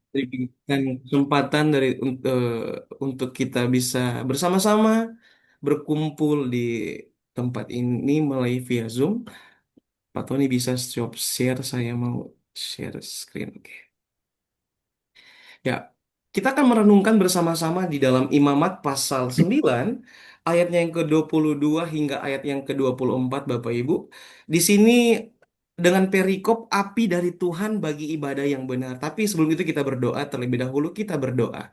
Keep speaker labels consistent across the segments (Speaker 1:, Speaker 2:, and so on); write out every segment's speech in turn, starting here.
Speaker 1: Diberikan kesempatan untuk kita bisa bersama-sama berkumpul di tempat ini melalui via Zoom. Pak Tony bisa stop share, saya mau share screen. Oke. Ya, kita akan merenungkan bersama-sama di dalam Imamat pasal 9 ayatnya yang ke-22 hingga ayat yang ke-24 Bapak Ibu. Di sini dengan perikop api dari Tuhan bagi ibadah yang benar. Tapi sebelum itu kita berdoa terlebih dahulu, kita berdoa.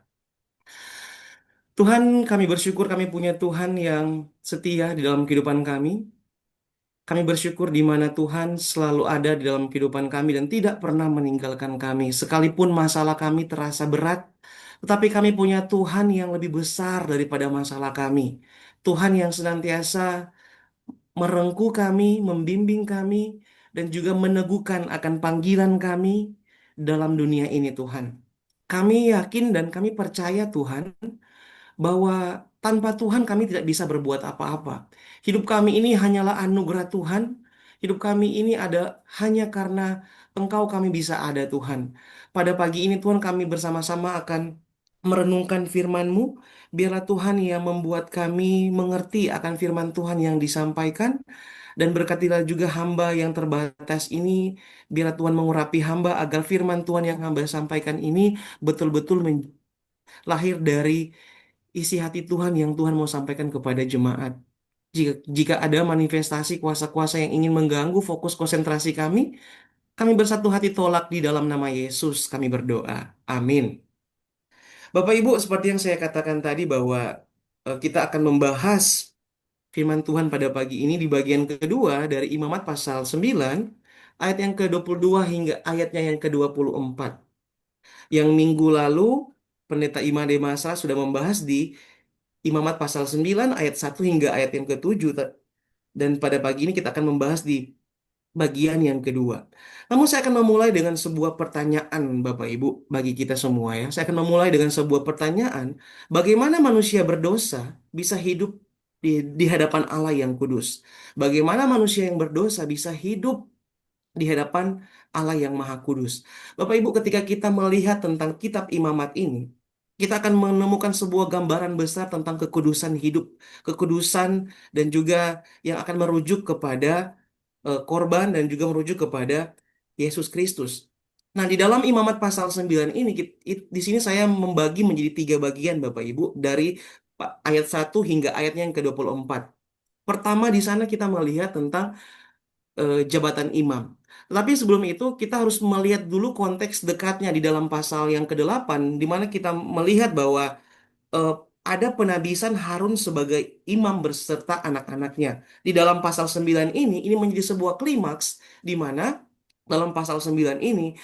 Speaker 1: Tuhan, kami bersyukur kami punya Tuhan yang setia di dalam kehidupan kami. Kami bersyukur di mana Tuhan selalu ada di dalam kehidupan kami dan tidak pernah meninggalkan kami. Sekalipun masalah kami terasa berat, tetapi kami punya Tuhan yang lebih besar daripada masalah kami. Tuhan yang senantiasa merengkuh kami, membimbing kami, dan juga meneguhkan akan panggilan kami dalam dunia ini, Tuhan. Kami yakin dan kami percaya, Tuhan, bahwa tanpa Tuhan kami tidak bisa berbuat apa-apa. Hidup kami ini hanyalah anugerah Tuhan. Hidup kami ini ada hanya karena Engkau kami bisa ada, Tuhan. Pada pagi ini Tuhan kami bersama-sama akan merenungkan firman-Mu. Biarlah Tuhan yang membuat kami mengerti akan firman Tuhan yang disampaikan. Dan berkatilah juga hamba yang terbatas ini. Biarlah Tuhan mengurapi hamba agar firman Tuhan yang hamba sampaikan ini betul-betul lahir dari isi hati Tuhan yang Tuhan mau sampaikan kepada jemaat. Jika ada manifestasi kuasa-kuasa yang ingin mengganggu fokus konsentrasi kami, kami bersatu hati tolak di dalam nama Yesus kami berdoa. Amin. Bapak Ibu, seperti yang saya katakan tadi bahwa kita akan membahas firman Tuhan pada pagi ini di bagian kedua dari Imamat pasal 9, ayat yang ke-22 hingga ayatnya yang ke-24. Yang minggu lalu, Pendeta Imade Masa sudah membahas di Imamat pasal 9 ayat 1 hingga ayat yang ke-7. Dan pada pagi ini kita akan membahas di bagian yang kedua. Namun saya akan memulai dengan sebuah pertanyaan Bapak Ibu bagi kita semua ya. Saya akan memulai dengan sebuah pertanyaan. Bagaimana manusia berdosa bisa hidup di hadapan Allah yang kudus? Bagaimana manusia yang berdosa bisa hidup di hadapan Allah yang Maha Kudus? Bapak Ibu, ketika kita melihat tentang kitab Imamat ini, kita akan menemukan sebuah gambaran besar tentang kekudusan hidup, kekudusan dan juga yang akan merujuk kepada korban dan juga merujuk kepada Yesus Kristus. Nah, di dalam Imamat pasal 9 ini, di sini saya membagi menjadi tiga bagian Bapak Ibu, dari ayat 1 hingga ayatnya yang ke-24. Pertama, di sana kita melihat tentang jabatan imam. Tetapi sebelum itu kita harus melihat dulu konteks dekatnya di dalam pasal yang ke-8, di mana kita melihat bahwa eh, ada penabisan Harun sebagai imam berserta anak-anaknya. Di dalam pasal 9 ini menjadi sebuah klimaks di mana dalam pasal 9 ini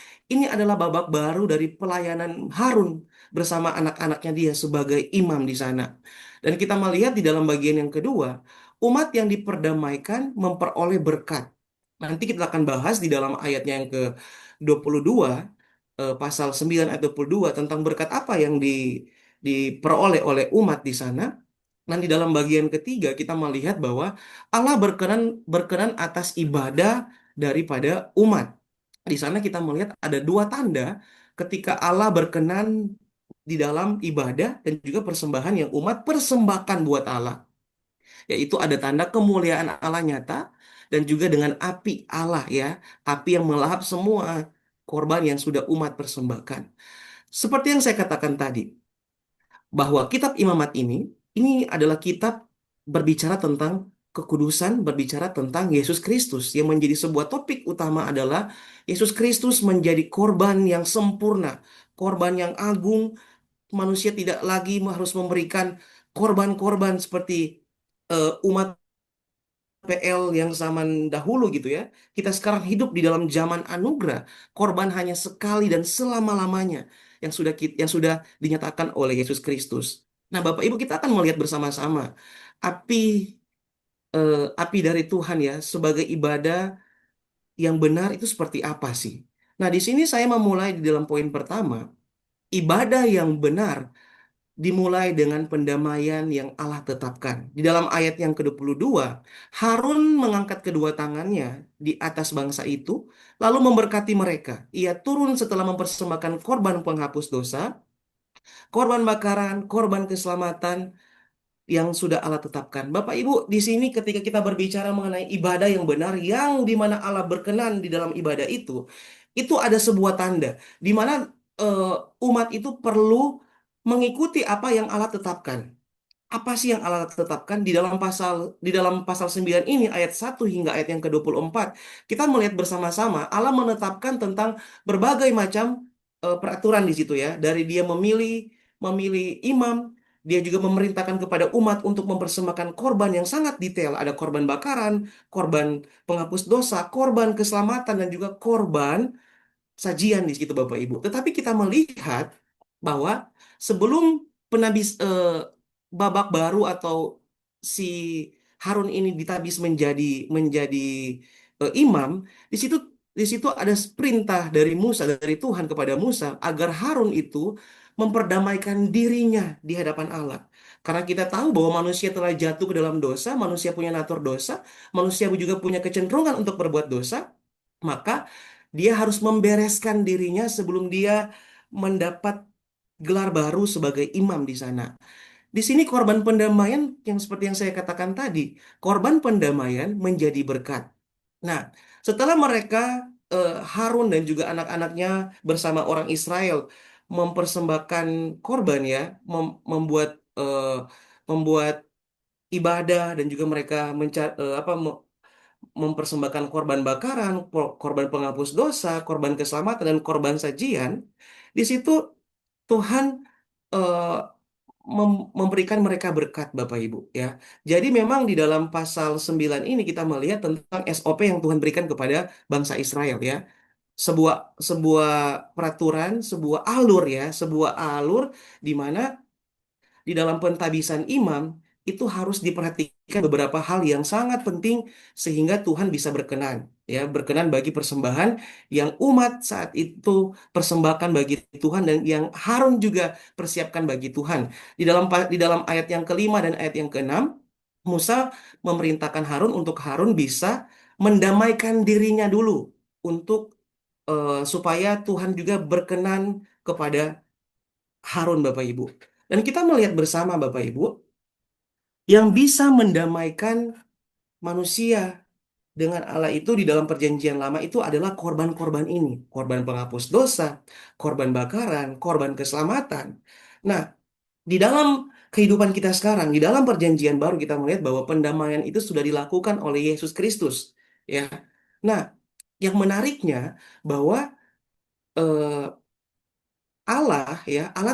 Speaker 1: adalah babak baru dari pelayanan Harun bersama anak-anaknya dia sebagai imam di sana. Dan kita melihat di dalam bagian yang kedua, umat yang diperdamaikan memperoleh berkat. Nanti kita akan bahas di dalam ayatnya yang ke-22, pasal 9 ayat 22 tentang berkat apa yang diperoleh oleh umat di sana. Dan di dalam bagian ketiga kita melihat bahwa Allah berkenan berkenan atas ibadah daripada umat. Di sana kita melihat ada dua tanda ketika Allah berkenan di dalam ibadah dan juga persembahan yang umat persembahkan buat Allah. Yaitu ada tanda kemuliaan Allah nyata dan juga dengan api Allah ya, api yang melahap semua korban yang sudah umat persembahkan. Seperti yang saya katakan tadi, bahwa kitab Imamat ini adalah kitab berbicara tentang kekudusan, berbicara tentang Yesus Kristus yang menjadi sebuah topik utama adalah Yesus Kristus menjadi korban yang sempurna, korban yang agung. Manusia tidak lagi harus memberikan korban-korban seperti umat PL yang zaman dahulu gitu ya. Kita sekarang hidup di dalam zaman anugerah. Korban hanya sekali dan selama-lamanya yang sudah dinyatakan oleh Yesus Kristus. Nah, Bapak Ibu, kita akan melihat bersama-sama api api dari Tuhan ya sebagai ibadah yang benar itu seperti apa sih? Nah, di sini saya memulai di dalam poin pertama, ibadah yang benar dimulai dengan pendamaian yang Allah tetapkan. Di dalam ayat yang ke-22, Harun mengangkat kedua tangannya di atas bangsa itu, lalu memberkati mereka. Ia turun setelah mempersembahkan korban penghapus dosa, korban bakaran, korban keselamatan yang sudah Allah tetapkan. Bapak Ibu, di sini ketika kita berbicara mengenai ibadah yang benar, yang di mana Allah berkenan di dalam ibadah itu ada sebuah tanda di mana eh, umat itu perlu mengikuti apa yang Allah tetapkan. Apa sih yang Allah tetapkan di dalam pasal 9 ini ayat 1 hingga ayat yang ke-24 kita melihat bersama-sama Allah menetapkan tentang berbagai macam peraturan di situ ya, dari dia memilih memilih imam, dia juga memerintahkan kepada umat untuk mempersembahkan korban yang sangat detail, ada korban bakaran, korban penghapus dosa, korban keselamatan dan juga korban sajian di situ Bapak Ibu. Tetapi kita melihat bahwa sebelum penabis babak baru atau si Harun ini ditabis menjadi imam, di situ ada perintah dari Musa, dari Tuhan kepada Musa agar Harun itu memperdamaikan dirinya di hadapan Allah. Karena kita tahu bahwa manusia telah jatuh ke dalam dosa, manusia punya natur dosa, manusia juga punya kecenderungan untuk berbuat dosa, maka dia harus membereskan dirinya sebelum dia mendapat gelar baru sebagai imam di sana. Di sini korban pendamaian yang seperti yang saya katakan tadi, korban pendamaian menjadi berkat. Nah, setelah mereka Harun dan juga anak-anaknya bersama orang Israel mempersembahkan korban ya, membuat membuat ibadah dan juga mereka mempersembahkan korban bakaran, korban penghapus dosa, korban keselamatan, dan korban sajian, di situ Tuhan eh, memberikan mereka berkat, Bapak Ibu, ya. Jadi memang di dalam pasal 9 ini kita melihat tentang SOP yang Tuhan berikan kepada bangsa Israel, ya. Sebuah sebuah peraturan, sebuah alur di mana di dalam pentabisan imam itu harus diperhatikan beberapa hal yang sangat penting sehingga Tuhan bisa berkenan, ya, berkenan bagi persembahan yang umat saat itu persembahkan bagi Tuhan dan yang Harun juga persiapkan bagi Tuhan. Di dalam ayat yang kelima dan ayat yang keenam, Musa memerintahkan Harun untuk Harun bisa mendamaikan dirinya dulu untuk supaya Tuhan juga berkenan kepada Harun, Bapak Ibu. Dan kita melihat bersama Bapak Ibu, yang bisa mendamaikan manusia dengan Allah itu di dalam perjanjian lama itu adalah korban-korban ini. Korban penghapus dosa, korban bakaran, korban keselamatan. Nah, di dalam kehidupan kita sekarang, di dalam perjanjian baru kita melihat bahwa pendamaian itu sudah dilakukan oleh Yesus Kristus. Ya. Nah, yang menariknya bahwa eh, Allah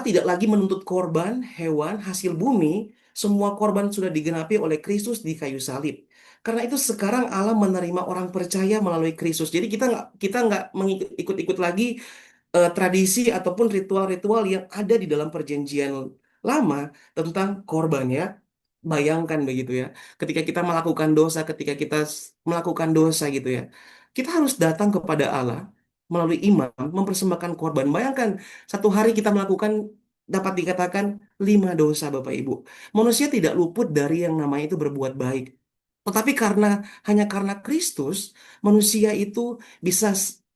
Speaker 1: tidak lagi menuntut korban hewan hasil bumi, semua korban sudah digenapi oleh Kristus di kayu salib. Karena itu sekarang Allah menerima orang percaya melalui Kristus. Jadi kita nggak mengikut-ikut lagi tradisi ataupun ritual-ritual yang ada di dalam perjanjian lama tentang korban ya. Bayangkan begitu ya. Ketika kita melakukan dosa, ketika kita melakukan dosa gitu ya. Kita harus datang kepada Allah melalui imam mempersembahkan korban. Bayangkan satu hari kita melakukan dapat dikatakan 5 dosa Bapak Ibu. Manusia tidak luput dari yang namanya itu berbuat baik. Tetapi hanya karena Kristus, manusia itu bisa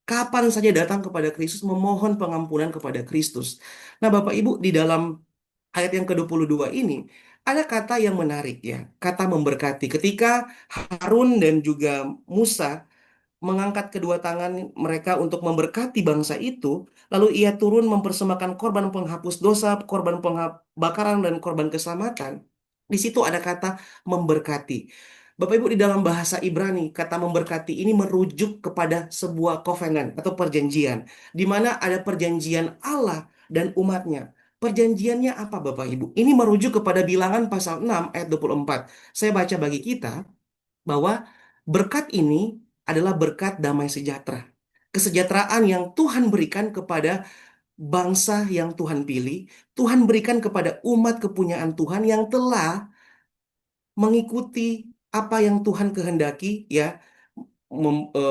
Speaker 1: kapan saja datang kepada Kristus, memohon pengampunan kepada Kristus. Nah, Bapak Ibu, di dalam ayat yang ke-22 ini, ada kata yang menarik ya, kata memberkati. Ketika Harun dan juga Musa mengangkat kedua tangan mereka untuk memberkati bangsa itu, lalu ia turun mempersembahkan korban penghapus dosa, korban bakaran, dan korban keselamatan. Di situ ada kata memberkati. Bapak Ibu, di dalam bahasa Ibrani, kata memberkati ini merujuk kepada sebuah covenant atau perjanjian, di mana ada perjanjian Allah dan umatnya. Perjanjiannya apa Bapak Ibu? Ini merujuk kepada Bilangan pasal 6 ayat 24. Saya baca bagi kita bahwa berkat ini adalah berkat damai sejahtera. Kesejahteraan yang Tuhan berikan kepada bangsa yang Tuhan pilih, Tuhan berikan kepada umat kepunyaan Tuhan yang telah mengikuti apa yang Tuhan kehendaki, ya,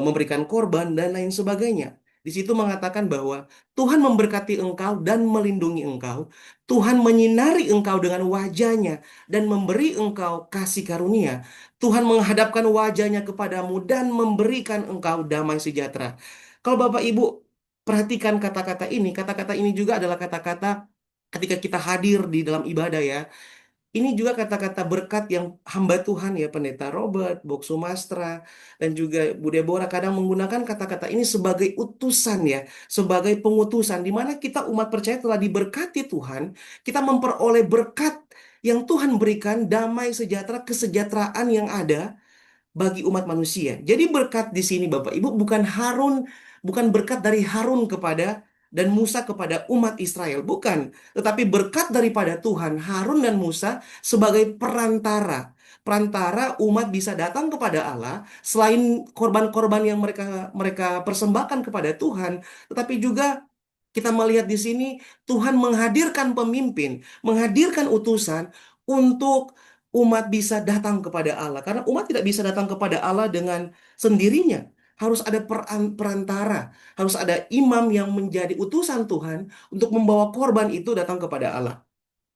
Speaker 1: memberikan korban dan lain sebagainya. Di situ mengatakan bahwa Tuhan memberkati engkau dan melindungi engkau. Tuhan menyinari engkau dengan wajahnya dan memberi engkau kasih karunia. Tuhan menghadapkan wajahnya kepadamu dan memberikan engkau damai sejahtera. Kalau Bapak Ibu perhatikan kata-kata ini juga adalah kata-kata ketika kita hadir di dalam ibadah ya. Ini juga kata-kata berkat yang hamba Tuhan ya, Pendeta Robert, Bok Sumastra, dan juga Bu Deborah kadang menggunakan kata-kata ini sebagai utusan ya, sebagai pengutusan, di mana kita umat percaya telah diberkati Tuhan, kita memperoleh berkat yang Tuhan berikan, damai sejahtera, kesejahteraan yang ada bagi umat manusia. Jadi berkat di sini Bapak Ibu bukan Harun, bukan berkat dari Harun kepada dan Musa kepada umat Israel, bukan. Tetapi berkat daripada Tuhan, Harun dan Musa sebagai perantara. Perantara umat bisa datang kepada Allah selain korban-korban yang mereka mereka persembahkan kepada Tuhan, tetapi juga kita melihat di sini Tuhan menghadirkan pemimpin, menghadirkan utusan untuk umat bisa datang kepada Allah. Karena umat tidak bisa datang kepada Allah dengan sendirinya. Harus ada perantara, harus ada imam yang menjadi utusan Tuhan untuk membawa korban itu datang kepada Allah.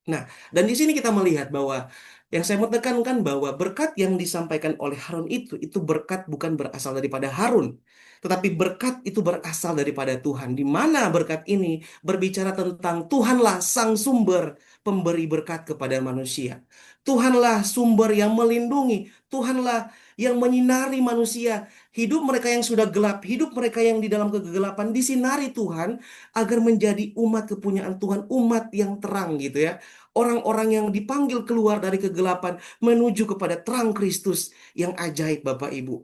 Speaker 1: Nah, dan di sini kita melihat bahwa yang saya mau tekankan bahwa berkat yang disampaikan oleh Harun itu berkat bukan berasal daripada Harun, tetapi berkat itu berasal daripada Tuhan. Di mana berkat ini berbicara tentang Tuhanlah sang sumber pemberi berkat kepada manusia. Tuhanlah sumber yang melindungi, Tuhanlah yang menyinari manusia. Hidup mereka yang sudah gelap, hidup mereka yang di dalam kegelapan disinari Tuhan agar menjadi umat kepunyaan Tuhan, umat yang terang gitu ya. Orang-orang yang dipanggil keluar dari kegelapan menuju kepada terang Kristus yang ajaib Bapak Ibu.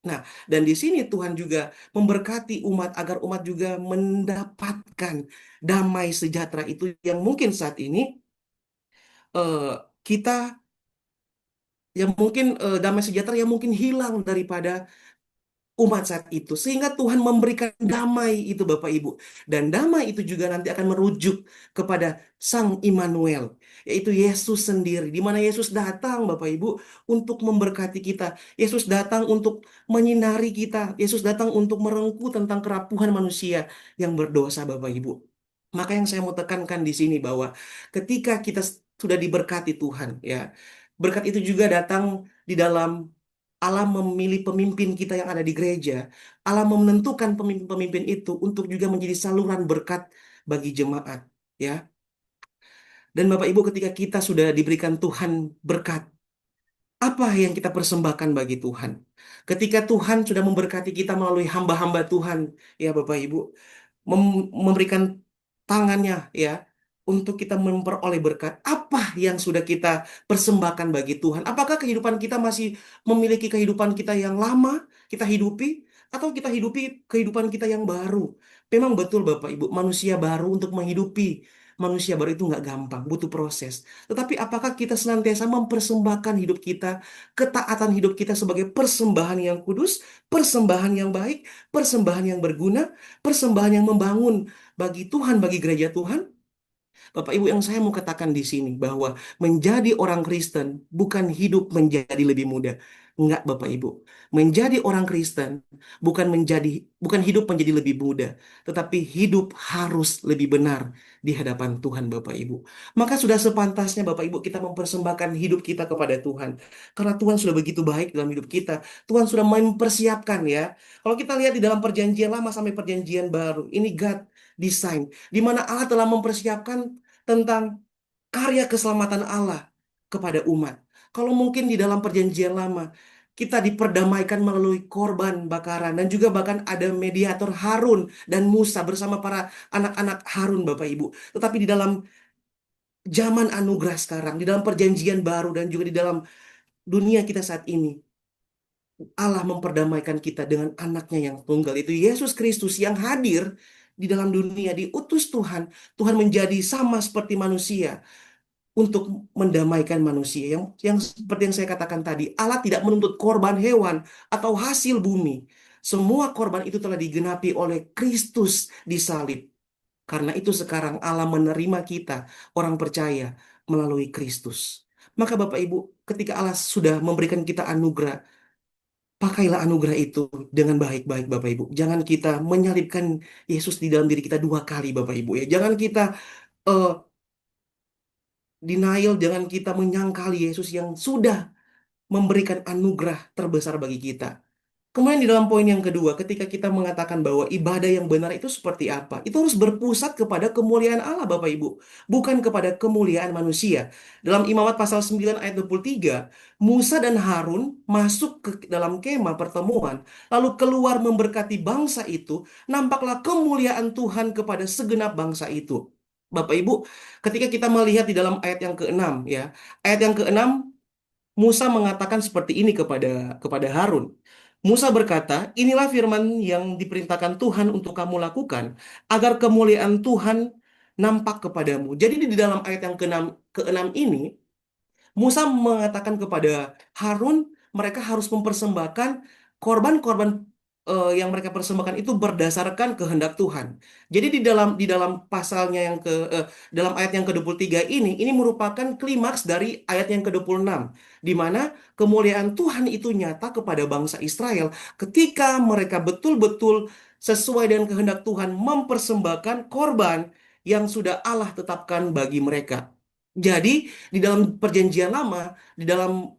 Speaker 1: Nah, dan di sini Tuhan juga memberkati umat agar umat juga mendapatkan damai sejahtera itu yang mungkin saat ini kita yang mungkin damai sejahtera yang mungkin hilang daripada umat saat itu sehingga Tuhan memberikan damai itu Bapak Ibu, dan damai itu juga nanti akan merujuk kepada Sang Immanuel, yaitu Yesus sendiri, di mana Yesus datang Bapak Ibu untuk memberkati kita. Yesus datang untuk menyinari kita. Yesus datang untuk merengkuh tentang kerapuhan manusia yang berdosa Bapak Ibu. Maka yang saya mau tekankan di sini bahwa ketika kita sudah diberkati Tuhan ya, berkat itu juga datang di dalam Allah memilih pemimpin kita yang ada di gereja. Allah menentukan pemimpin-pemimpin itu untuk juga menjadi saluran berkat bagi jemaat, ya. Dan Bapak Ibu, ketika kita sudah diberikan Tuhan berkat, apa yang kita persembahkan bagi Tuhan? Ketika Tuhan sudah memberkati kita melalui hamba-hamba Tuhan, ya Bapak Ibu, memberikan tangannya ya untuk kita memperoleh berkat. Apa yang sudah kita persembahkan bagi Tuhan? Apakah kehidupan kita masih memiliki kehidupan kita yang lama kita hidupi atau kita hidupi kehidupan kita yang baru? Memang betul Bapak Ibu, manusia baru untuk menghidupi manusia baru itu nggak gampang, butuh proses. Tetapi apakah kita senantiasa mempersembahkan hidup kita, ketaatan hidup kita sebagai persembahan yang kudus, persembahan yang baik, persembahan yang berguna, persembahan yang membangun bagi Tuhan, bagi gereja Tuhan? Bapak Ibu, yang saya mau katakan di sini bahwa menjadi orang Kristen bukan hidup menjadi lebih mudah. Enggak, Bapak Ibu. Menjadi orang Kristen bukan hidup menjadi lebih mudah, tetapi hidup harus lebih benar di hadapan Tuhan Bapak Ibu. Maka sudah sepantasnya Bapak Ibu kita mempersembahkan hidup kita kepada Tuhan. Karena Tuhan sudah begitu baik dalam hidup kita. Tuhan sudah mempersiapkan ya. Kalau kita lihat di dalam perjanjian lama sampai perjanjian baru, ini God design di mana Allah telah mempersiapkan tentang karya keselamatan Allah kepada umat. Kalau mungkin di dalam perjanjian lama kita diperdamaikan melalui korban bakaran dan juga bahkan ada mediator Harun dan Musa bersama para anak-anak Harun Bapak Ibu. Tetapi di dalam zaman anugerah sekarang, di dalam perjanjian baru dan juga di dalam dunia kita saat ini, Allah memperdamaikan kita dengan anaknya yang tunggal, itu Yesus Kristus yang hadir di dalam dunia, diutus Tuhan. Tuhan menjadi sama seperti manusia untuk mendamaikan manusia. Yang seperti yang saya katakan tadi, Allah tidak menuntut korban hewan atau hasil bumi. Semua korban itu telah digenapi oleh Kristus di salib. Karena itu sekarang Allah menerima kita, orang percaya, melalui Kristus. Maka Bapak Ibu, ketika Allah sudah memberikan kita anugerah, Pakailah anugerah itu dengan baik-baik Bapak Ibu. Jangan kita menyalibkan Yesus di dalam diri kita dua kali Bapak Ibu ya. Jangan kita eh, denial, jangan kita menyangkali Yesus yang sudah memberikan anugerah terbesar bagi kita. Kemudian di dalam poin yang kedua, ketika kita mengatakan bahwa ibadah yang benar itu seperti apa? Itu harus berpusat kepada kemuliaan Allah, Bapak Ibu. Bukan kepada kemuliaan manusia. Dalam Imamat pasal 9 ayat 23, Musa dan Harun masuk ke dalam kemah pertemuan, lalu keluar memberkati bangsa itu, nampaklah kemuliaan Tuhan kepada segenap bangsa itu. Bapak Ibu, ketika kita melihat di dalam ayat yang keenam, ya, ayat yang keenam Musa mengatakan seperti ini kepada Harun. Musa berkata, inilah firman yang diperintahkan Tuhan untuk kamu lakukan, agar kemuliaan Tuhan nampak kepadamu. Jadi di dalam ayat yang keenam ini, Musa mengatakan kepada Harun, mereka harus mempersembahkan korban-korban yang mereka persembahkan itu berdasarkan kehendak Tuhan. Jadi di dalam pasalnya dalam ayat yang ke-23 ini merupakan klimaks dari ayat yang ke-26 di mana kemuliaan Tuhan itu nyata kepada bangsa Israel ketika mereka betul-betul sesuai dengan kehendak Tuhan mempersembahkan korban yang sudah Allah tetapkan bagi mereka. Jadi di dalam perjanjian lama, di dalam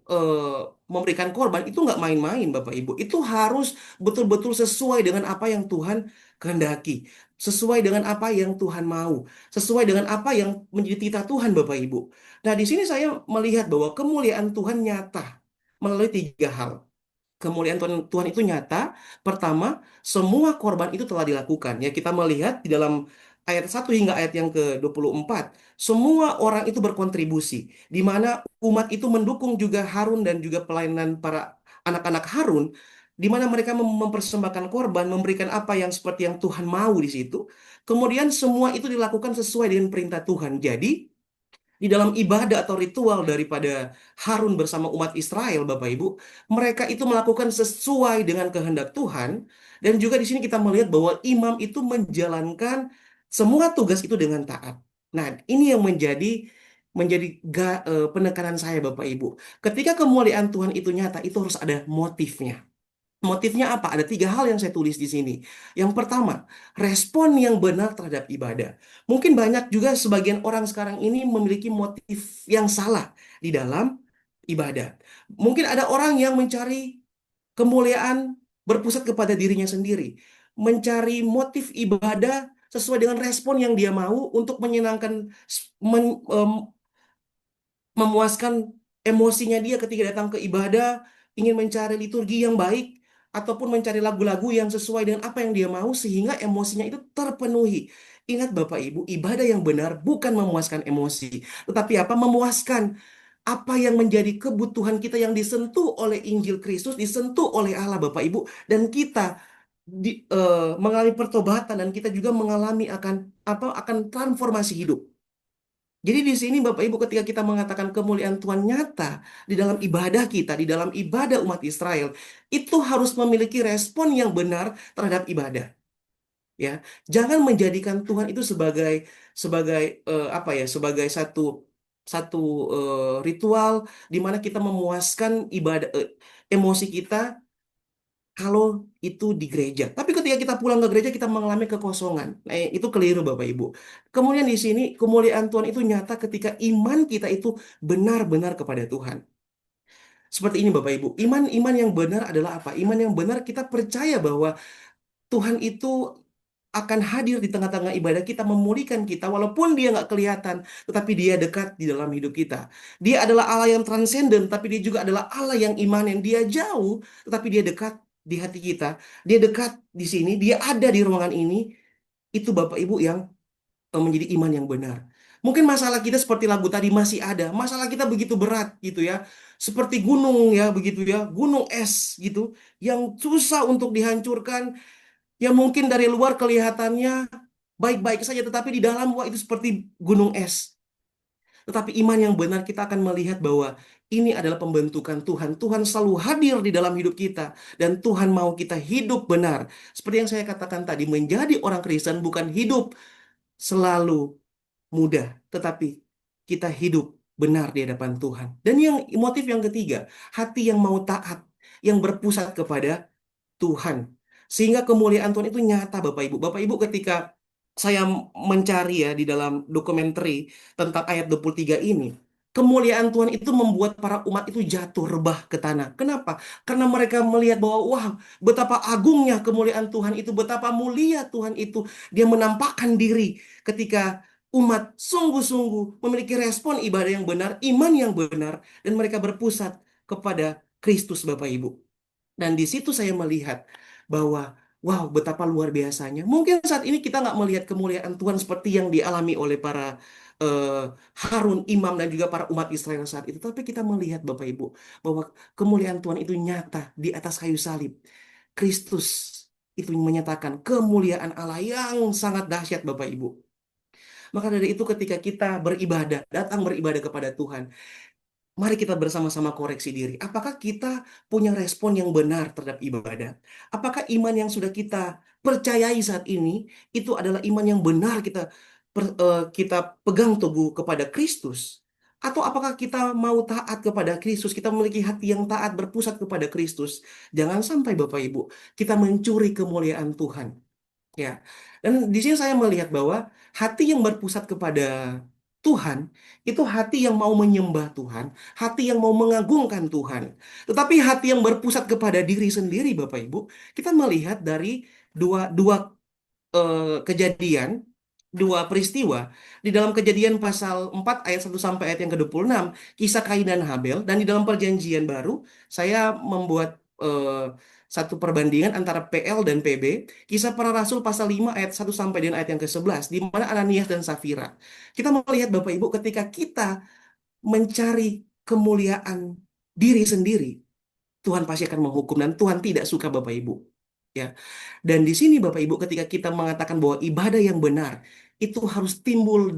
Speaker 1: memberikan korban itu nggak main-main, Bapak Ibu. Itu harus betul-betul sesuai dengan apa yang Tuhan kehendaki, sesuai dengan apa yang Tuhan mau, sesuai dengan apa yang menjadi titah Tuhan, Bapak Ibu. Nah, di sini saya melihat bahwa kemuliaan Tuhan nyata melalui tiga hal. Kemuliaan Tuhan itu nyata. Pertama, semua korban itu telah dilakukan. Ya, kita melihat di dalam ayat 1 hingga ayat yang ke-24, semua orang itu berkontribusi, di mana umat itu mendukung juga Harun dan juga pelayanan para anak-anak Harun, di mana mereka mempersembahkan korban, memberikan apa yang seperti yang Tuhan mau di situ. Kemudian semua itu dilakukan sesuai dengan perintah Tuhan. Jadi, di dalam ibadah atau ritual daripada Harun bersama umat Israel, Bapak Ibu, mereka itu melakukan sesuai dengan kehendak Tuhan, dan juga di sini kita melihat bahwa imam itu menjalankan semua tugas itu dengan taat. Nah, ini yang menjadi penekanan saya, Bapak Ibu. Ketika kemuliaan Tuhan itu nyata, itu harus ada motifnya. Motifnya apa? Ada tiga hal yang saya tulis di sini. Yang pertama, respon yang benar terhadap ibadah. Mungkin banyak juga sebagian orang sekarang ini memiliki motif yang salah di dalam ibadah. Mungkin ada orang yang mencari kemuliaan berpusat kepada dirinya sendiri, mencari motif ibadah sesuai dengan respon yang dia mau untuk menyenangkan, memuaskan emosinya dia ketika datang ke ibadah, ingin mencari liturgi yang baik, ataupun mencari lagu-lagu yang sesuai dengan apa yang dia mau, sehingga emosinya itu terpenuhi. Ingat Bapak Ibu, ibadah yang benar bukan memuaskan emosi, tetapi apa? Memuaskan apa yang menjadi kebutuhan kita yang disentuh oleh Injil Kristus, disentuh oleh Allah Bapak Ibu, dan kita mengalami pertobatan dan kita juga mengalami akan transformasi hidup. Jadi di sini Bapak Ibu ketika kita mengatakan kemuliaan Tuhan nyata di dalam ibadah kita, di dalam ibadah umat Israel, itu harus memiliki respon yang benar terhadap ibadah, ya. Jangan menjadikan Tuhan itu sebagai sebagai apa ya, sebagai satu satu ritual di mana kita memuaskan ibadah emosi kita kalau itu di gereja. Tapi ketika kita pulang ke gereja kita mengalami kekosongan. Nah, itu keliru Bapak Ibu. Kemudian di sini kemuliaan Tuhan itu nyata ketika iman kita itu benar-benar kepada Tuhan. Seperti ini Bapak Ibu. Iman yang benar adalah apa? Iman yang benar kita percaya bahwa Tuhan itu akan hadir di tengah-tengah ibadah kita, memulihkan kita, walaupun dia nggak kelihatan, tetapi dia dekat di dalam hidup kita. Dia adalah Allah yang transenden, tapi dia juga adalah Allah yang imanen. Dia jauh, tetapi dia dekat di hati kita. Dia dekat di sini, dia ada di ruangan ini. Itu Bapak Ibu yang menjadi iman yang benar. Mungkin masalah kita seperti lagu tadi masih ada. Masalah kita begitu berat gitu ya. Seperti gunung ya begitu ya. Gunung es gitu. Yang susah untuk dihancurkan, yang mungkin dari luar kelihatannya baik-baik saja, tetapi di dalam wah itu seperti gunung es. Tetapi iman yang benar kita akan melihat bahwa ini adalah pembentukan Tuhan. Tuhan selalu hadir di dalam hidup kita dan Tuhan mau kita hidup benar. Seperti yang saya katakan tadi, menjadi orang Kristen bukan hidup selalu mudah, tetapi kita hidup benar di hadapan Tuhan. Dan motif yang ketiga, hati yang mau taat. yang berpusat kepada Tuhan. Sehingga kemuliaan Tuhan itu nyata, Bapak Ibu. Bapak Ibu, ketika saya mencari ya di dalam dokumenter tentang ayat 23 ini, kemuliaan Tuhan itu membuat para umat itu jatuh rebah ke tanah. Kenapa? Karena mereka melihat bahwa, wah, betapa agungnya kemuliaan Tuhan itu, betapa mulia Tuhan itu. Dia menampakkan diri ketika umat sungguh-sungguh memiliki respon ibadah yang benar, iman yang benar, dan mereka berpusat kepada Kristus, Bapak Ibu. Dan di situ saya melihat bahwa, wow, betapa luar biasanya. Mungkin saat ini kita nggak melihat kemuliaan Tuhan seperti yang dialami oleh para eh, Harun, imam, dan juga para umat Israel saat itu. Tapi kita melihat, Bapak Ibu, bahwa kemuliaan Tuhan itu nyata di atas kayu salib. Kristus itu menyatakan kemuliaan Allah yang sangat dahsyat, Bapak Ibu. Maka dari itu ketika kita beribadah, datang beribadah kepada Tuhan, mari kita bersama-sama koreksi diri. Apakah kita punya respon yang benar terhadap ibadah? Apakah iman yang sudah kita percayai saat ini itu adalah iman yang benar kita pegang teguh kepada Kristus? Atau apakah kita mau taat kepada Kristus? Kita memiliki hati yang taat berpusat kepada Kristus. Jangan sampai Bapak Ibu kita mencuri kemuliaan Tuhan. Ya, dan di sini saya melihat bahwa hati yang berpusat kepada Tuhan itu hati yang mau menyembah Tuhan, hati yang mau mengagungkan Tuhan. Tetapi hati yang berpusat kepada diri sendiri, Bapak Ibu, kita melihat dari dua dua kejadian, dua peristiwa di dalam Kejadian pasal 4 ayat 1 sampai ayat yang ke-26, kisah Kain dan Habel, dan di dalam Perjanjian Baru saya membuat satu perbandingan antara PL dan PB, kisah para rasul pasal 5 ayat 1 sampai dengan ayat yang ke-11 di mana Ananias dan Safira. Kita melihat Bapak Ibu ketika kita mencari kemuliaan diri sendiri, Tuhan pasti akan menghukum dan Tuhan tidak suka Bapak Ibu. Ya. Dan di sini Bapak Ibu ketika kita mengatakan bahwa ibadah yang benar itu harus timbul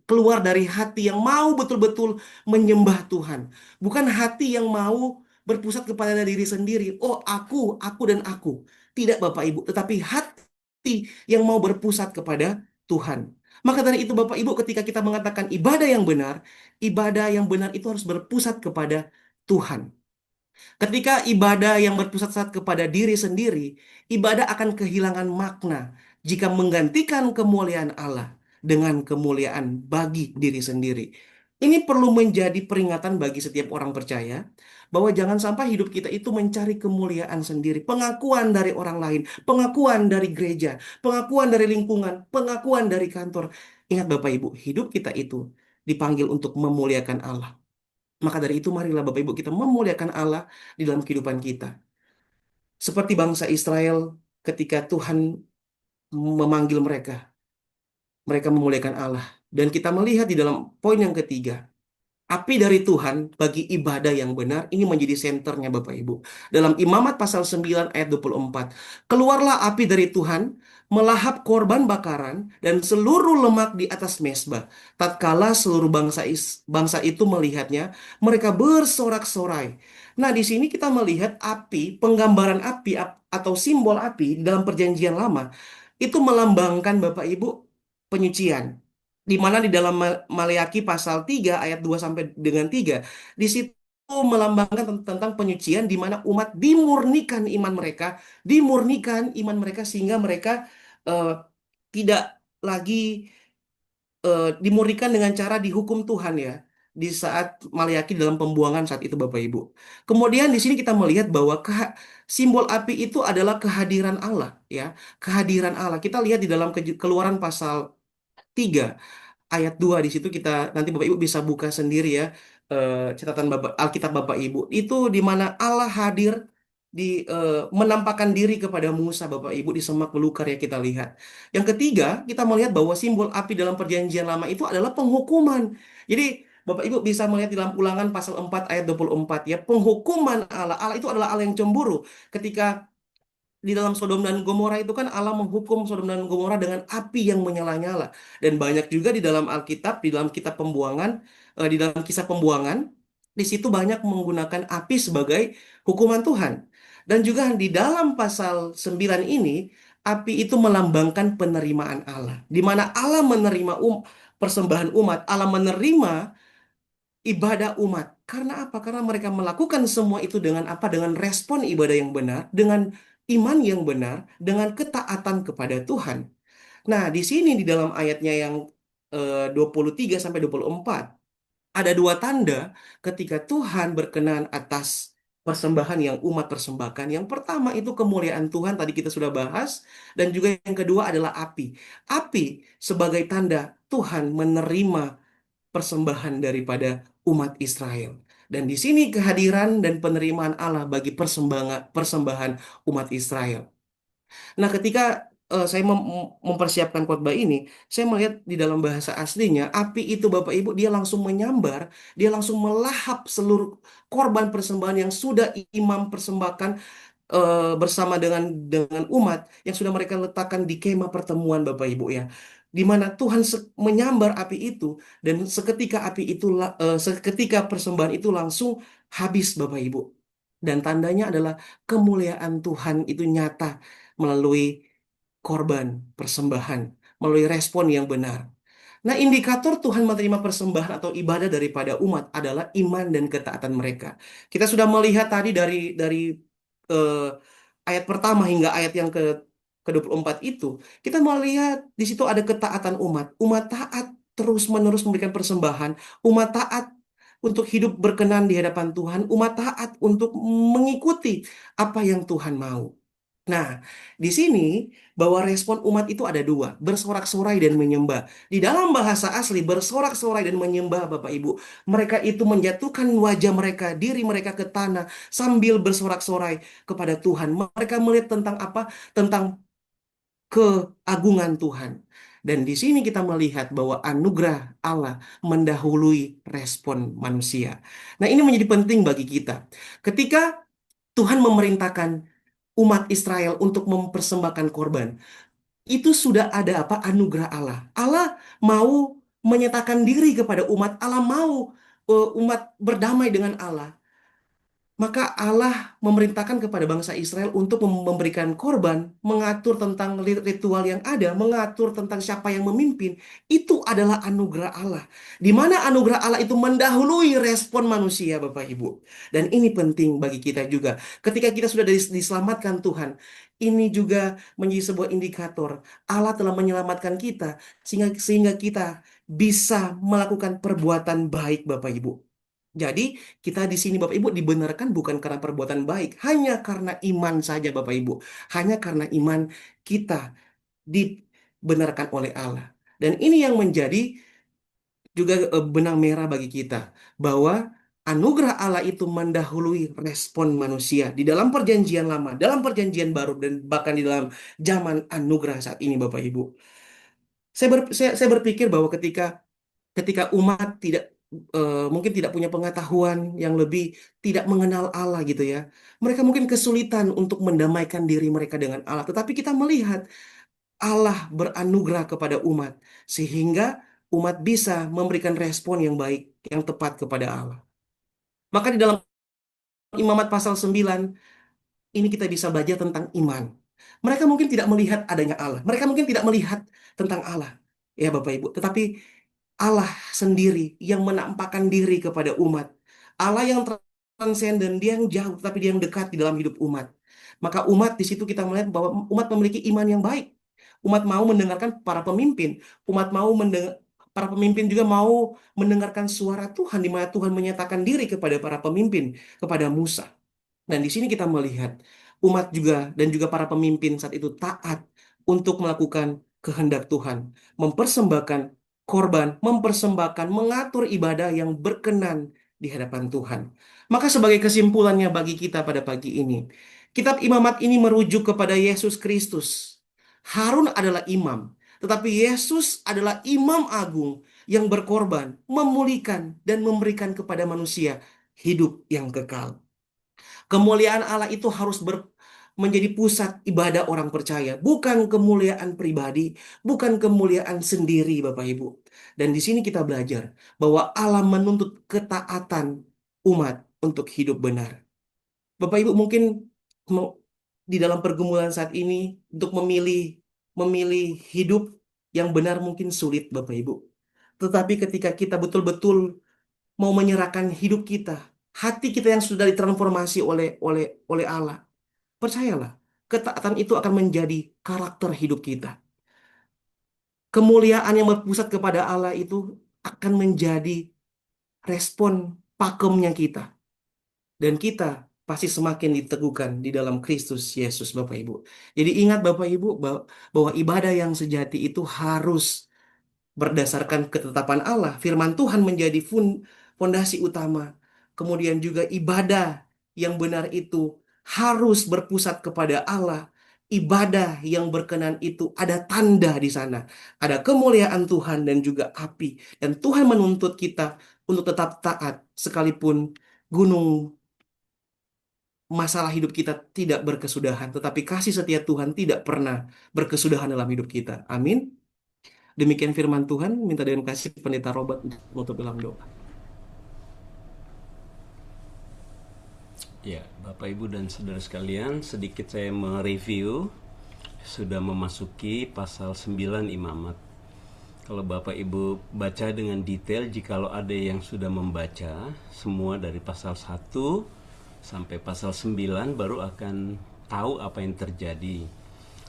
Speaker 1: keluar dari hati yang mau betul-betul menyembah Tuhan. Bukan hati yang mau berpusat kepada diri sendiri. Oh, aku dan aku. Tidak Bapak Ibu, tetapi hati yang mau berpusat kepada Tuhan. Maka dari itu Bapak Ibu ketika kita mengatakan ibadah yang benar itu harus berpusat kepada Tuhan. Ketika ibadah yang berpusat kepada diri sendiri, ibadah akan kehilangan makna jika menggantikan kemuliaan Allah dengan kemuliaan bagi diri sendiri. Ini perlu menjadi peringatan bagi setiap orang percaya bahwa jangan sampai hidup kita itu mencari kemuliaan sendiri, pengakuan dari orang lain, pengakuan dari gereja, pengakuan dari lingkungan, pengakuan dari kantor. Ingat Bapak Ibu, hidup kita itu dipanggil untuk memuliakan Allah. Maka dari itu marilah Bapak Ibu kita memuliakan Allah di dalam kehidupan kita. Seperti bangsa Israel ketika Tuhan memanggil mereka, mereka memuliakan Allah. Dan kita melihat di dalam poin yang ketiga, api dari Tuhan bagi ibadah yang benar ini menjadi senternya Bapak Ibu. Dalam Imamat pasal 9 ayat 24. Keluarlah api dari Tuhan melahap korban bakaran dan seluruh lemak di atas mezbah. Tatkala seluruh bangsa itu melihatnya, mereka bersorak-sorai. Nah, di sini kita melihat api, penggambaran api atau simbol api di dalam Perjanjian Lama itu melambangkan Bapak Ibu penyucian. Di mana di dalam Maleakhi pasal 3 ayat 2 sampai dengan 3 di situ melambangkan tentang penyucian di mana umat dimurnikan iman mereka sehingga mereka eh, tidak lagi dimurnikan dengan cara dihukum Tuhan ya di saat Maleakhi dalam pembuangan saat itu Bapak Ibu. Kemudian di sini kita melihat bahwa simbol api itu adalah kehadiran Allah ya, kehadiran Allah. Kita lihat di dalam Keluaran pasal 3 ayat 2 di situ kita nanti Bapak Ibu bisa buka sendiri ya catatan Bapak Alkitab Bapak Ibu. Itu di mana Allah hadir menampakkan diri kepada Musa Bapak Ibu di semak belukar ya kita lihat. Yang ketiga, kita melihat bahwa simbol api dalam Perjanjian Lama itu adalah penghukuman. Jadi Bapak Ibu bisa melihat di dalam Ulangan pasal 4 ayat 24 ya, penghukuman Allah. Allah itu adalah Allah yang cemburu. Ketika di dalam Sodom dan Gomora itu kan Allah menghukum Sodom dan Gomora dengan api yang menyala-nyala. Dan banyak juga di dalam Alkitab, di dalam kitab pembuangan, di dalam kisah pembuangan, di situ banyak menggunakan api sebagai hukuman Tuhan. Dan juga di dalam pasal 9 ini, api itu melambangkan penerimaan Allah. Di mana Allah menerima persembahan umat, Allah menerima ibadah umat. Karena apa? Karena mereka melakukan semua itu dengan apa? Dengan respon ibadah yang benar, dengan iman yang benar, dengan ketaatan kepada Tuhan. Nah, di sini di dalam ayatnya yang 23 sampai 24 ada dua tanda ketika Tuhan berkenan atas persembahan yang umat persembahkan. Yang pertama itu kemuliaan Tuhan, tadi kita sudah bahas, dan juga yang kedua adalah api. Api sebagai tanda Tuhan menerima persembahan daripada umat Israel. Dan di sini kehadiran dan penerimaan Allah bagi persembahan umat Israel. Nah, ketika saya mempersiapkan khotbah ini, saya melihat di dalam bahasa aslinya, api itu Bapak Ibu, dia langsung menyambar, dia langsung melahap seluruh korban persembahan yang sudah imam persembahkan bersama dengan umat yang sudah mereka letakkan di kemah pertemuan Bapak Ibu ya. Di mana Tuhan menyambar api itu dan seketika api itu seketika persembahan itu langsung habis Bapak Ibu. Dan tandanya adalah kemuliaan Tuhan itu nyata melalui korban persembahan, melalui respon yang benar. Nah, indikator Tuhan menerima persembahan atau ibadah daripada umat adalah iman dan ketaatan mereka. Kita sudah melihat tadi dari eh, ayat pertama hingga ayat yang ke-24 itu, kita melihat di situ ada ketaatan umat. Umat taat terus-menerus memberikan persembahan, umat taat untuk hidup berkenan di hadapan Tuhan, umat taat untuk mengikuti apa yang Tuhan mau. Nah, di sini bahwa respon umat itu ada dua, bersorak-sorai dan menyembah. Di dalam bahasa asli, bersorak-sorai dan menyembah, Bapak Ibu, mereka itu menjatuhkan wajah mereka, diri mereka ke tanah sambil bersorak-sorai kepada Tuhan. Mereka melihat tentang apa? Tentang keagungan Tuhan. Dan di sini kita melihat bahwa anugerah Allah mendahului respon manusia. Nah, ini menjadi penting bagi kita. Ketika Tuhan memerintahkan umat Israel untuk mempersembahkan korban, itu sudah ada apa? Anugerah Allah. Allah mau menyatakan diri kepada umat, Allah mau umat berdamai dengan Allah. Maka Allah memerintahkan kepada bangsa Israel untuk memberikan korban, mengatur tentang ritual yang ada, mengatur tentang siapa yang memimpin. Itu adalah anugerah Allah. Di mana anugerah Allah itu mendahului respon manusia, Bapak Ibu. Dan ini penting bagi kita juga. Ketika kita sudah diselamatkan Tuhan, ini juga menjadi sebuah indikator Allah telah menyelamatkan kita sehingga kita bisa melakukan perbuatan baik, Bapak Ibu. Jadi, kita di sini Bapak Ibu dibenarkan bukan karena perbuatan baik, hanya karena iman saja Bapak Ibu. Hanya karena iman kita dibenarkan oleh Allah. Dan ini yang menjadi juga benang merah bagi kita bahwa anugerah Allah itu mendahului respon manusia di dalam perjanjian lama, dalam perjanjian baru dan bahkan di dalam zaman anugerah saat ini Bapak Ibu. Saya berpikir bahwa ketika umat tidak mungkin tidak punya pengetahuan yang lebih, tidak mengenal Allah gitu ya. Mereka mungkin kesulitan untuk mendamaikan diri mereka dengan Allah. Tetapi kita melihat Allah beranugerah kepada umat sehingga umat bisa memberikan respon yang baik, yang tepat kepada Allah. Maka di dalam Imamat pasal 9 ini kita bisa belajar tentang iman. Mereka mungkin tidak melihat adanya Allah. Mereka mungkin tidak melihat tentang Allah. Ya Bapak Ibu, tetapi Allah sendiri yang menampakkan diri kepada umat. Allah yang transenden, dia yang jauh, tapi dia yang dekat di dalam hidup umat. Maka umat di situ kita melihat bahwa umat memiliki iman yang baik. Umat mau mendengarkan para pemimpin. Umat mau mendengar, para pemimpin juga mau mendengarkan suara Tuhan, di mana Tuhan menyatakan diri kepada para pemimpin, kepada Musa. Dan di sini kita melihat umat juga dan juga para pemimpin saat itu taat untuk melakukan kehendak Tuhan, mempersembahkan korban, mempersembahkan, mengatur ibadah yang berkenan di hadapan Tuhan. Maka sebagai kesimpulannya bagi kita pada pagi ini, kitab Imamat ini merujuk kepada Yesus Kristus. Harun adalah imam, tetapi Yesus adalah imam agung yang berkorban, memulihkan dan memberikan kepada manusia hidup yang kekal. Kemuliaan Allah itu harus menjadi pusat ibadah orang percaya, bukan kemuliaan pribadi, bukan kemuliaan sendiri, Bapak Ibu. Dan di sini kita belajar bahwa Allah menuntut ketaatan umat untuk hidup benar. Bapak Ibu mungkin mau- di dalam pergumulan saat ini untuk memilih memilih hidup yang benar mungkin sulit, Bapak Ibu. Tetapi ketika kita betul-betul mau menyerahkan hidup kita, hati kita yang sudah ditransformasi oleh Allah. Percayalah, ketaatan itu akan menjadi karakter hidup kita. Kemuliaan yang berpusat kepada Allah itu akan menjadi respon pakemnya kita. Dan kita pasti semakin diteguhkan di dalam Kristus Yesus, Bapak Ibu. Jadi ingat Bapak Ibu bahwa ibadah yang sejati itu harus berdasarkan ketetapan Allah. Firman Tuhan menjadi fondasi utama. Kemudian juga ibadah yang benar itu harus berpusat kepada Allah. Ibadah yang berkenan itu ada tanda di sana. Ada kemuliaan Tuhan dan juga api. Dan Tuhan menuntut kita untuk tetap taat sekalipun gunung masalah hidup kita tidak berkesudahan. Tetapi kasih setia Tuhan tidak pernah berkesudahan dalam hidup kita. Amin. Demikian firman Tuhan, minta dengan kasih Pendeta Robert untuk menutup dalam doa.
Speaker 2: Ya, Bapak Ibu dan Saudara sekalian, sedikit saya mereview. Sudah memasuki pasal 9 Imamat. Kalau Bapak Ibu baca dengan detail, jikalau ada yang sudah membaca semua dari pasal 1 sampai pasal 9, baru akan tahu apa yang terjadi.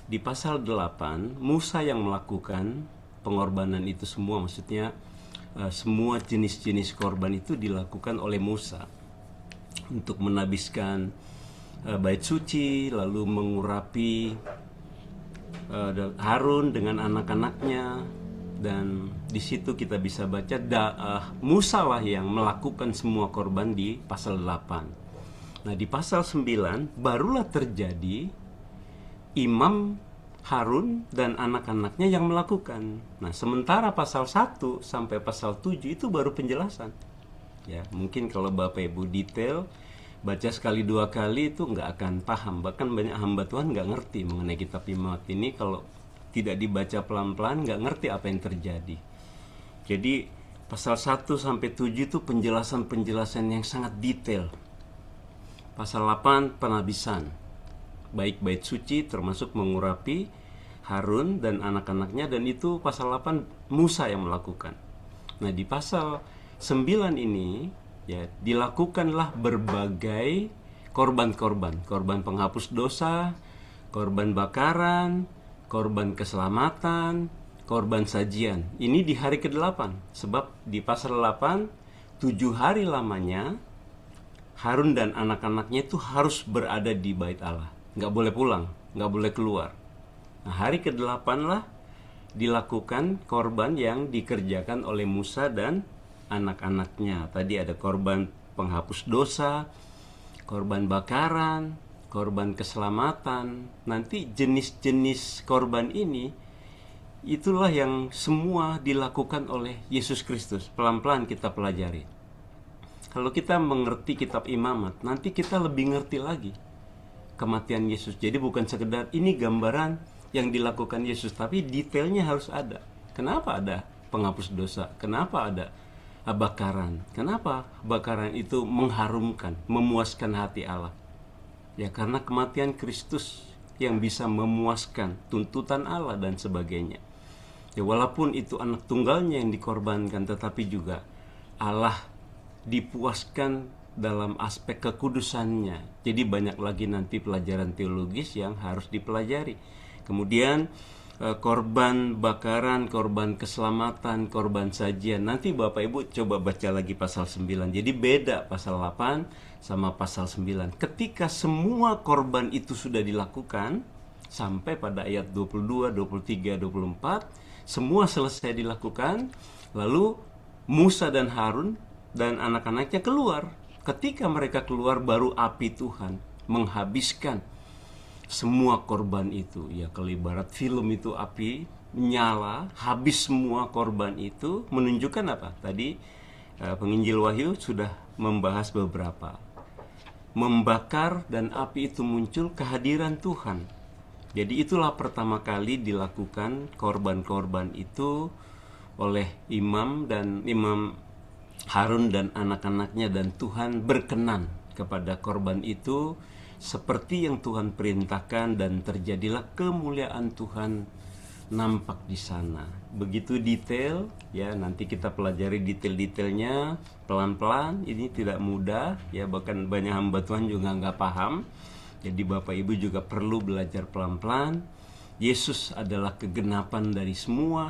Speaker 2: Di pasal 8, Musa yang melakukan pengorbanan itu semua, maksudnya semua jenis-jenis korban itu dilakukan oleh Musa untuk menabiskan bait suci, lalu mengurapi Harun dengan anak-anaknya. Dan di situ kita bisa baca Musa lah yang melakukan semua korban di pasal 8. Nah, di pasal 9 barulah terjadi imam Harun dan anak-anaknya yang melakukan. Nah, sementara pasal 1 sampai pasal 7 itu baru penjelasan. Ya, mungkin kalau Bapak Ibu detail baca sekali dua kali itu nggak akan paham. Bahkan banyak hamba Tuhan nggak ngerti mengenai kitab Imamat ini kalau tidak dibaca pelan-pelan, nggak ngerti apa yang terjadi. Jadi pasal 1 sampai 7 itu penjelasan-penjelasan yang sangat detail. Pasal 8 penabisan, baik bait suci termasuk mengurapi Harun dan anak-anaknya, dan itu pasal 8 Musa yang melakukan. Nah, di pasal 9 ini ya dilakukanlah berbagai korban-korban, korban penghapus dosa, korban bakaran, korban keselamatan, korban sajian. Ini di hari ke-8, sebab di pasal 8 7 hari lamanya Harun dan anak-anaknya itu harus berada di bait Allah, nggak boleh pulang, nggak boleh keluar. Nah, hari ke-8 lah dilakukan korban yang dikerjakan oleh Musa dan anak-anaknya. Tadi ada korban penghapus dosa, korban bakaran, korban keselamatan. Nanti jenis-jenis korban ini itulah yang semua dilakukan oleh Yesus Kristus. Pelan-pelan kita pelajari. Kalau kita mengerti kitab Imamat, nanti kita lebih ngerti lagi kematian Yesus. Jadi bukan sekedar ini gambaran yang dilakukan Yesus, tapi detailnya harus ada. Kenapa ada penghapus dosa? Kenapa ada bakaran? Kenapa bakaran itu mengharumkan, memuaskan hati Allah? Ya karena kematian Kristus yang bisa memuaskan tuntutan Allah dan sebagainya. Ya walaupun itu anak tunggalnya yang dikorbankan, tetapi juga Allah dipuaskan dalam aspek kekudusannya. Jadi banyak lagi nanti pelajaran teologis yang harus dipelajari. Kemudian korban bakaran, korban keselamatan, korban sajian. Nanti Bapak Ibu coba baca lagi pasal 9. Jadi beda pasal 8 sama pasal 9. Ketika semua korban itu sudah dilakukan sampai pada ayat 22, 23, 24, semua selesai dilakukan, lalu Musa dan Harun dan anak-anaknya keluar. Ketika mereka keluar, baru api Tuhan menghabiskan semua korban itu. Ya kalau ibarat film itu api nyala, habis semua korban itu. Menunjukkan apa? Tadi penginjil Wahyu sudah membahas beberapa. Membakar dan api itu muncul kehadiran Tuhan. Jadi itulah pertama kali dilakukan korban-korban itu oleh imam Harun dan anak-anaknya, dan Tuhan berkenan kepada korban itu seperti yang Tuhan perintahkan, dan terjadilah kemuliaan Tuhan nampak di sana. Begitu detail, ya nanti kita pelajari detail-detailnya pelan-pelan. Ini tidak mudah, ya bahkan banyak hamba Tuhan juga nggak paham. Jadi Bapak Ibu juga perlu belajar pelan-pelan. Yesus adalah kegenapan dari semua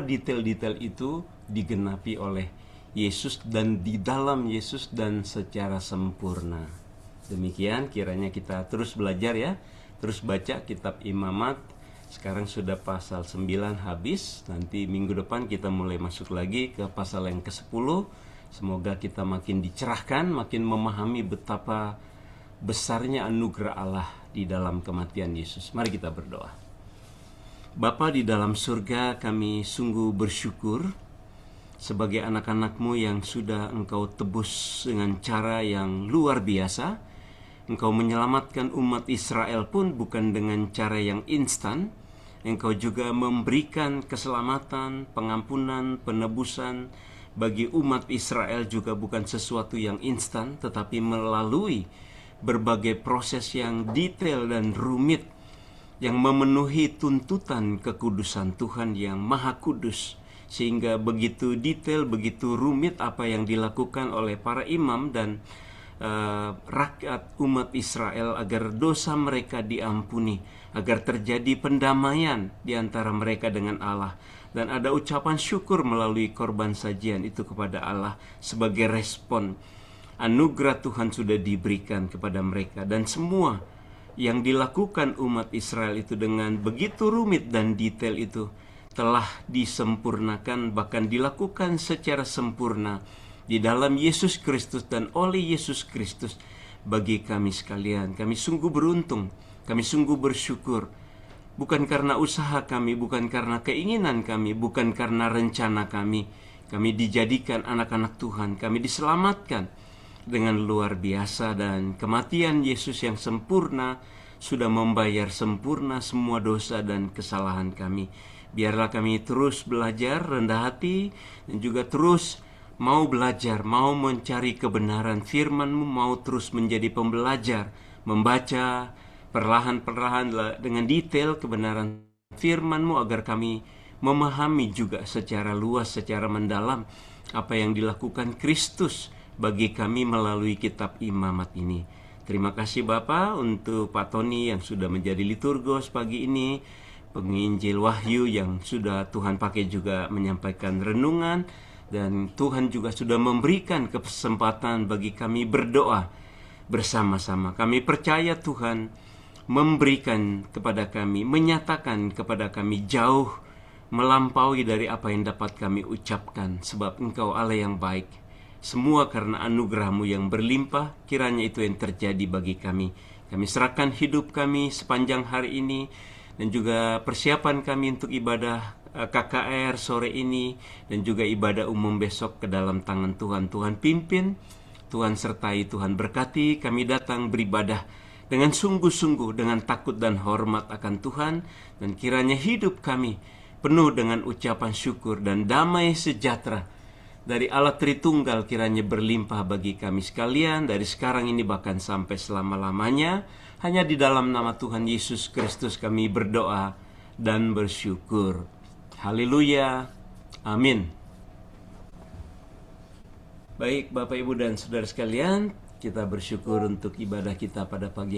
Speaker 2: detail-detail itu digenapi oleh Yesus dan di dalam Yesus dan secara sempurna. Demikian kiranya kita terus belajar ya, terus baca kitab Imamat. Sekarang sudah pasal 9 habis, nanti minggu depan kita mulai masuk lagi ke pasal yang ke-10. Semoga kita makin dicerahkan, makin memahami betapa besarnya anugerah Allah di dalam kematian Yesus. Mari kita berdoa. Bapa di dalam surga, kami sungguh bersyukur sebagai anak-anak-Mu yang sudah Engkau tebus dengan cara yang luar biasa. Engkau menyelamatkan umat Israel pun bukan dengan cara yang instan. Engkau juga memberikan keselamatan, pengampunan, penebusan bagi umat Israel juga bukan sesuatu yang instan, tetapi melalui berbagai proses yang detail dan rumit yang memenuhi tuntutan kekudusan Tuhan yang Maha Kudus. Sehingga begitu detail, begitu rumit apa yang dilakukan oleh para imam dan rakyat umat Israel agar dosa mereka diampuni, agar terjadi pendamaian di antara mereka dengan Allah, dan ada ucapan syukur melalui korban sajian itu kepada Allah sebagai respon anugerah Tuhan sudah diberikan kepada mereka. Dan semua yang dilakukan umat Israel itu dengan begitu rumit dan detail itu telah disempurnakan, bahkan dilakukan secara sempurna di dalam Yesus Kristus dan oleh Yesus Kristus bagi kami sekalian. Kami sungguh beruntung, kami sungguh bersyukur. Bukan karena usaha kami, bukan karena keinginan kami, bukan karena rencana kami. Kami dijadikan anak-anak Tuhan, kami diselamatkan dengan luar biasa, dan kematian Yesus yang sempurna sudah membayar sempurna semua dosa dan kesalahan kami. Biarlah kami terus belajar rendah hati dan juga terus mau belajar, mau mencari kebenaran firman-Mu, mau terus menjadi pembelajar, membaca perlahan-perlahan dengan detail kebenaran firman-Mu agar kami memahami juga secara luas, secara mendalam apa yang dilakukan Kristus bagi kami melalui kitab Imamat ini. Terima kasih Bapa untuk Pak Tony yang sudah menjadi liturgos pagi ini, penginjil Wahyu yang sudah Tuhan pakai juga menyampaikan renungan, dan Tuhan juga sudah memberikan kesempatan bagi kami berdoa bersama-sama. Kami percaya Tuhan memberikan kepada kami, menyatakan kepada kami jauh melampaui dari apa yang dapat kami ucapkan, sebab Engkau Allah yang baik. Semua karena anugerah-Mu yang berlimpah, kiranya itu yang terjadi bagi kami. Kami serahkan hidup kami sepanjang hari ini dan juga persiapan kami untuk ibadah KKR sore ini dan juga ibadah umum besok ke dalam tangan Tuhan. Tuhan pimpin, Tuhan sertai, Tuhan berkati. Kami datang beribadah dengan sungguh-sungguh, dengan takut dan hormat akan Tuhan, dan kiranya hidup kami penuh dengan ucapan syukur dan damai sejahtera dari Allah Tritunggal kiranya berlimpah bagi kami sekalian dari sekarang ini bahkan sampai selama-lamanya. Hanya di dalam nama Tuhan Yesus Kristus kami berdoa dan bersyukur. Haleluya. Amin. Baik Bapak Ibu dan Saudara sekalian, kita bersyukur untuk ibadah kita pada pagi